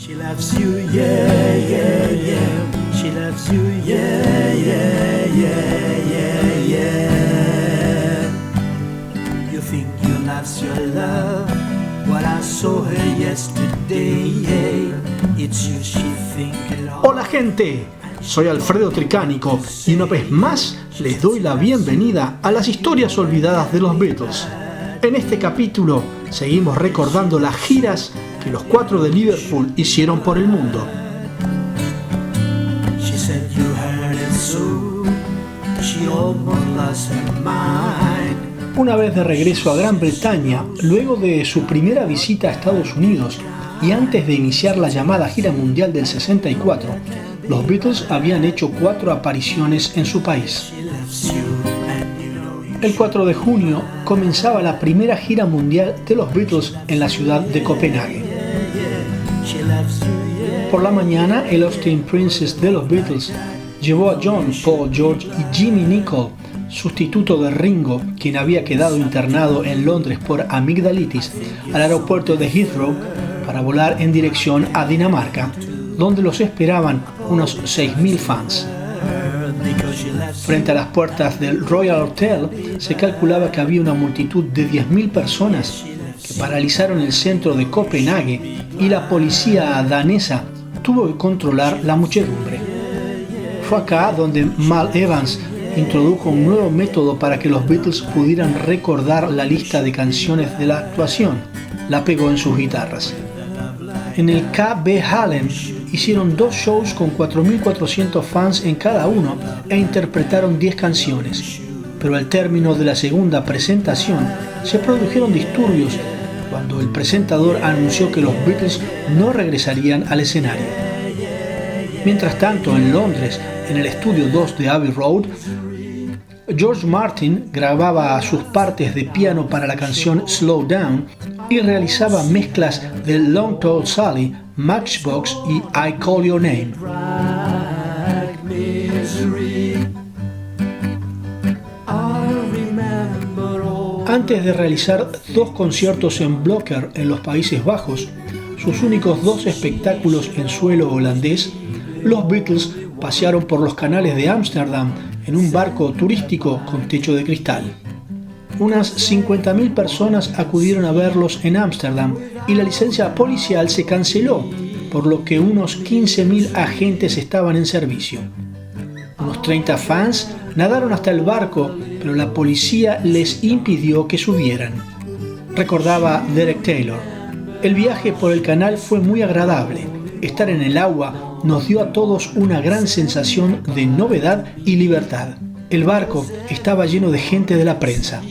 She loves you, yeah, yeah, yeah. She loves you, yeah, yeah, yeah, yeah, yeah. You think you loves your love? Well, I saw her yesterday. It's you she think it all. Hola gente, soy Alfredo Tricánico y una vez más les doy la bienvenida a las historias olvidadas de los Beatles. En este capítulo seguimos recordando las giras que los cuatro de Liverpool hicieron por el mundo. Una vez de regreso a Gran Bretaña, luego de su primera visita a Estados Unidos y antes de iniciar la llamada gira mundial del 64, los Beatles habían hecho 4 apariciones en su país. El 4 de junio comenzaba la primera gira mundial de los Beatles en la ciudad de Copenhague. Por la mañana, el Austin Princess de los Beatles llevó a John, Paul, George y Jimmy Nicol, sustituto de Ringo, quien había quedado internado en Londres por amigdalitis, al aeropuerto de Heathrow para volar en dirección a Dinamarca, donde los esperaban unos 6.000 fans. Frente a las puertas del Royal Hotel se calculaba que había una multitud de 10.000 personas que paralizaron el centro de Copenhague y la policía danesa tuvo que controlar la muchedumbre. Fue acá donde Mal Evans introdujo un nuevo método para que los Beatles pudieran recordar la lista de canciones de la actuación. La pegó en sus guitarras. En el KB Hallen hicieron 2 shows con 4.400 fans en cada uno e interpretaron 10 canciones. Pero al término de la segunda presentación se produjeron disturbios cuando el presentador anunció que los Beatles no regresarían al escenario. Mientras tanto, en Londres, en el estudio 2 de Abbey Road, George Martin grababa sus partes de piano para la canción Slow Down y realizaba mezclas de Long Tall Sally, Matchbox y I Call Your Name. Antes de realizar 2 conciertos en Blokker en los Países Bajos, sus únicos 2 espectáculos en suelo holandés, los Beatles pasearon por los canales de Ámsterdam en un barco turístico con techo de cristal. Unas 50.000 personas acudieron a verlos en Ámsterdam y la licencia policial se canceló, por lo que unos 15.000 agentes estaban en servicio. Unos 30 fans nadaron hasta el barco, pero la policía les impidió que subieran. Recordaba Derek Taylor: el viaje por el canal fue muy agradable. Estar en el agua nos dio a todos una gran sensación de novedad y libertad. El barco estaba lleno de gente de la prensa.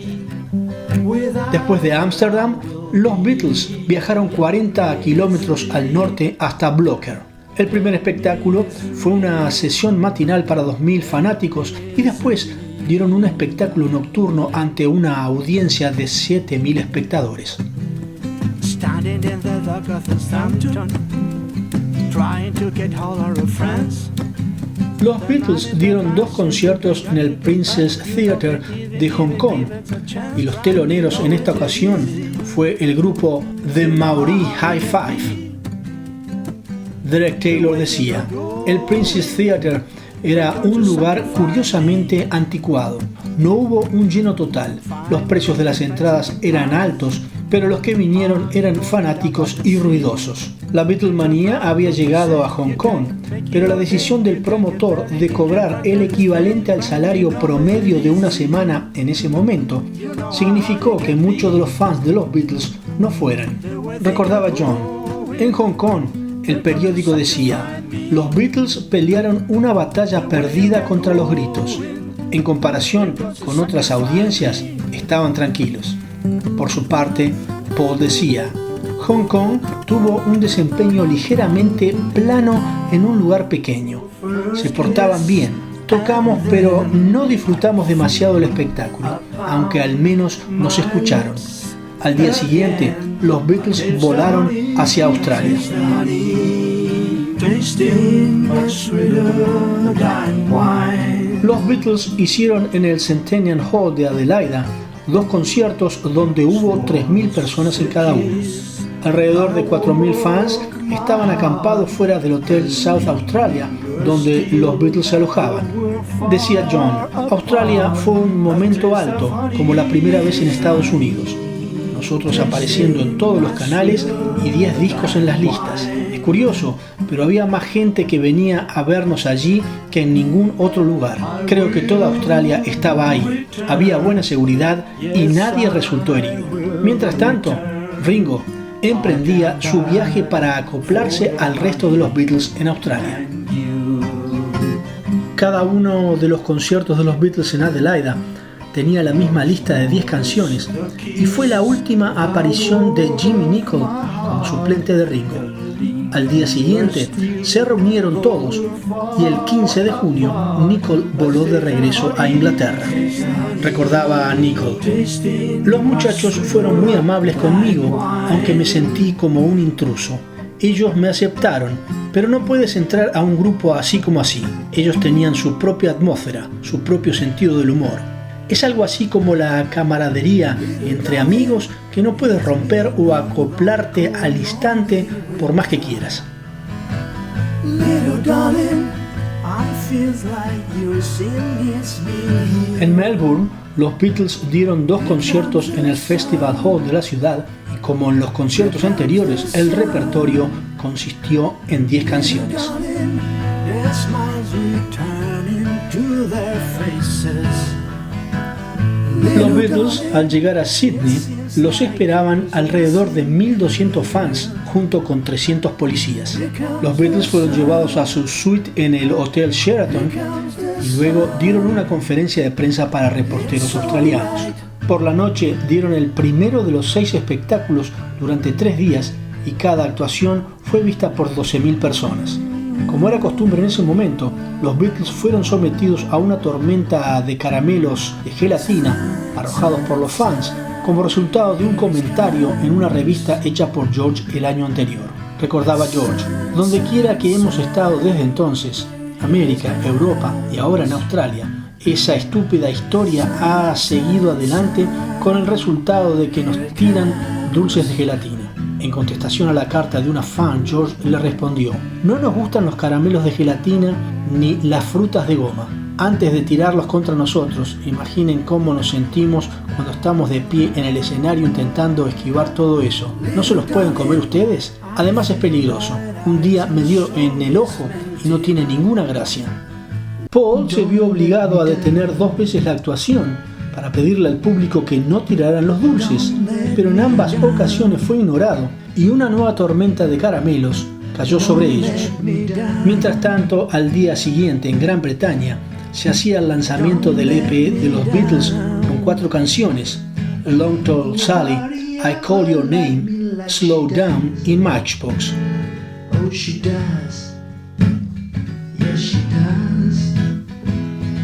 Después de Ámsterdam, los Beatles viajaron 40 kilómetros al norte hasta Blokker. El primer espectáculo fue una sesión matinal para 2.000 fanáticos y después dieron un espectáculo nocturno ante una audiencia de 7.000 espectadores. Los Beatles dieron 2 conciertos en el Princess Theatre de Hong Kong y los teloneros en esta ocasión fue el grupo The Maori High Five. Derek Taylor decía: el Princess Theatre era un lugar curiosamente anticuado. No hubo un lleno total. Los precios de las entradas eran altos, pero los que vinieron eran fanáticos y ruidosos. La Beatlemanía había llegado a Hong Kong, pero la decisión del promotor de cobrar el equivalente al salario promedio de una semana en ese momento significó que muchos de los fans de los Beatles no fueran. Recordaba John: en Hong Kong, el periódico decía: los Beatles pelearon una batalla perdida contra los gritos. En comparación con otras audiencias, estaban tranquilos. Por su parte, Paul decía: Hong Kong tuvo un desempeño ligeramente plano en un lugar pequeño. Se portaban bien, tocamos, pero no disfrutamos demasiado el espectáculo, aunque al menos nos escucharon. Al día siguiente, los Beatles volaron hacia Australia. Los Beatles hicieron en el Centennial Hall de Adelaida 2 conciertos donde hubo 3.000 personas en cada uno. Alrededor de 4.000 fans estaban acampados fuera del Hotel South Australia, donde los Beatles se alojaban. Decía John, Australia fue un momento alto, como la primera vez en Estados Unidos. Nosotros apareciendo en todos los canales y 10 discos en las listas. Es curioso, pero había más gente que venía a vernos allí que en ningún otro lugar. Creo que toda Australia estaba ahí. Había buena seguridad y nadie resultó herido. Mientras tanto, Ringo emprendía su viaje para acoplarse al resto de los Beatles en Australia. Cada uno de los conciertos de los Beatles en Adelaida tenía la misma lista de 10 canciones y fue la última aparición de Jimmy Nicol como suplente de Ringo. Al día siguiente se reunieron todos y el 15 de junio Nicol voló de regreso a Inglaterra. Recordaba a Nicol: los muchachos fueron muy amables conmigo, aunque me sentí como un intruso. Ellos me aceptaron, pero no puedes entrar a un grupo así como así. Ellos tenían su propia atmósfera, su propio sentido del humor. Es algo así como la camaradería entre amigos que no puedes romper o acoplarte al instante por más que quieras. En Melbourne, los Beatles dieron 2 conciertos en el Festival Hall de la ciudad y, como en los conciertos anteriores, el repertorio consistió en 10 canciones. Los Beatles, al llegar a Sydney, los esperaban alrededor de 1.200 fans, junto con 300 policías. Los Beatles fueron llevados a su suite en el Hotel Sheraton y luego dieron una conferencia de prensa para reporteros australianos. Por la noche dieron el primero de los 6 espectáculos durante 3 días y cada actuación fue vista por 12.000 personas. Como era costumbre en ese momento, los Beatles fueron sometidos a una tormenta de caramelos de gelatina arrojados por los fans como resultado de un comentario en una revista hecha por George el año anterior. Recordaba George: donde quiera que hemos estado desde entonces, América, Europa y ahora en Australia, esa estúpida historia ha seguido adelante con el resultado de que nos tiran dulces de gelatina. En contestación a la carta de una fan, George le respondió: no nos gustan los caramelos de gelatina ni las frutas de goma. Antes de tirarlos contra nosotros, imaginen cómo nos sentimos cuando estamos de pie en el escenario intentando esquivar todo eso. ¿No se los pueden comer ustedes? Además es peligroso. Un día me dio en el ojo y no tiene ninguna gracia. Paul se vio obligado a detener 2 veces la actuación para pedirle al público que no tiraran los dulces, pero en ambas ocasiones fue ignorado y una nueva tormenta de caramelos cayó sobre ellos. Mientras tanto, al día siguiente en Gran Bretaña se hacía el lanzamiento del EP de los Beatles con 4 canciones: Long Tall Sally, I Call Your Name, Slow Down y Matchbox. Oh, she does. Yes, she does.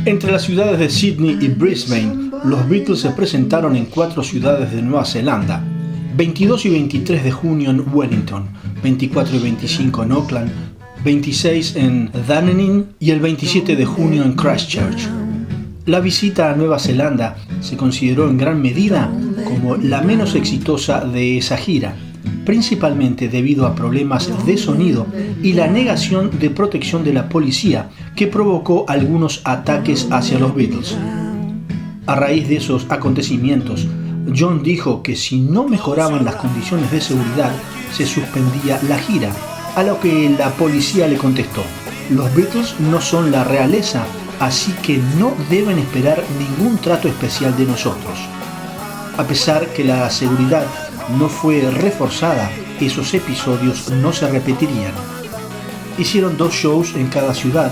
Entre las ciudades de Sydney y Brisbane, los Beatles se presentaron en 4 ciudades de Nueva Zelanda: 22 y 23 de junio en Wellington, 24 y 25 en Auckland, 26 en Dunedin y el 27 de junio en Christchurch. La visita a Nueva Zelanda se consideró en gran medida como la menos exitosa de esa gira, principalmente debido a problemas de sonido y la negación de protección de la policía que provocó algunos ataques hacia los Beatles. A raíz de esos acontecimientos, John dijo que si no mejoraban las condiciones de seguridad, se suspendía la gira, a lo que la policía le contestó: los Beatles no son la realeza, así que no deben esperar ningún trato especial de nosotros. A pesar que la seguridad no fue reforzada, esos episodios no se repetirían. Hicieron 2 shows en cada ciudad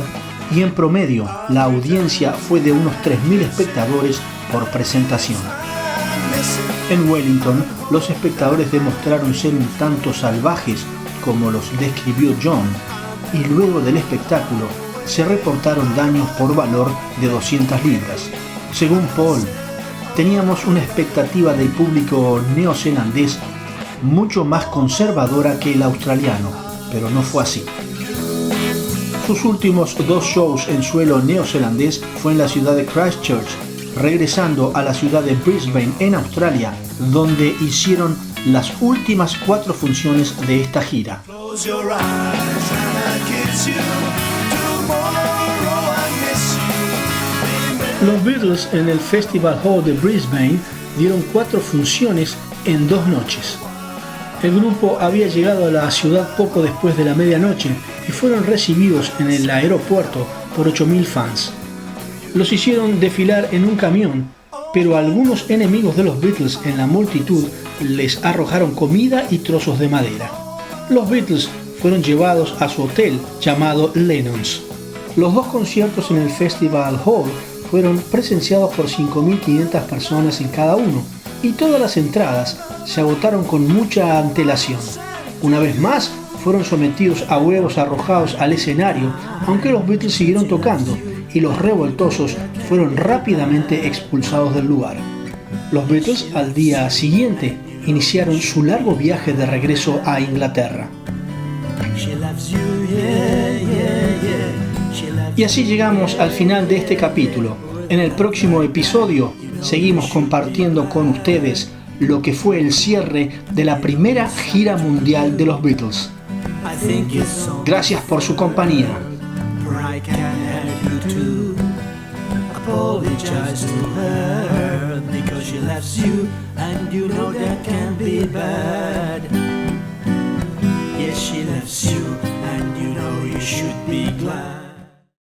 y en promedio la audiencia fue de unos 3.000 espectadores por presentación. En Wellington, los espectadores demostraron ser un tanto salvajes, como los describió John, y luego del espectáculo se reportaron daños por valor de 200 libras. Según Paul, teníamos una expectativa del público neozelandés mucho más conservadora que el australiano, pero no fue así. Sus últimos 2 shows en suelo neozelandés fue en la ciudad de Christchurch, regresando a la ciudad de Brisbane en Australia, donde hicieron las últimas 4 funciones de esta gira. Close your eyes and I kiss you. Tomorrow I miss you. Los Beatles en el Festival Hall de Brisbane dieron 4 funciones en 2 noches. El grupo había llegado a la ciudad poco después de la medianoche y fueron recibidos en el aeropuerto por 8.000 fans. Los hicieron desfilar en un camión, pero algunos enemigos de los Beatles en la multitud les arrojaron comida y trozos de madera. Los Beatles fueron llevados a su hotel llamado Lennon's. Los 2 conciertos en el Festival Hall fueron presenciados por 5.500 personas en cada uno, y todas las entradas se agotaron con mucha antelación. Una vez más, fueron sometidos a huevos arrojados al escenario, aunque los Beatles siguieron tocando, y los revoltosos fueron rápidamente expulsados del lugar. Los Beatles, al día siguiente, iniciaron su largo viaje de regreso a Inglaterra. Y así llegamos al final de este capítulo. En el próximo episodio seguimos compartiendo con ustedes lo que fue el cierre de la primera gira mundial de los Beatles. Gracias por su compañía. Yes, she loves you, and you know you should be glad.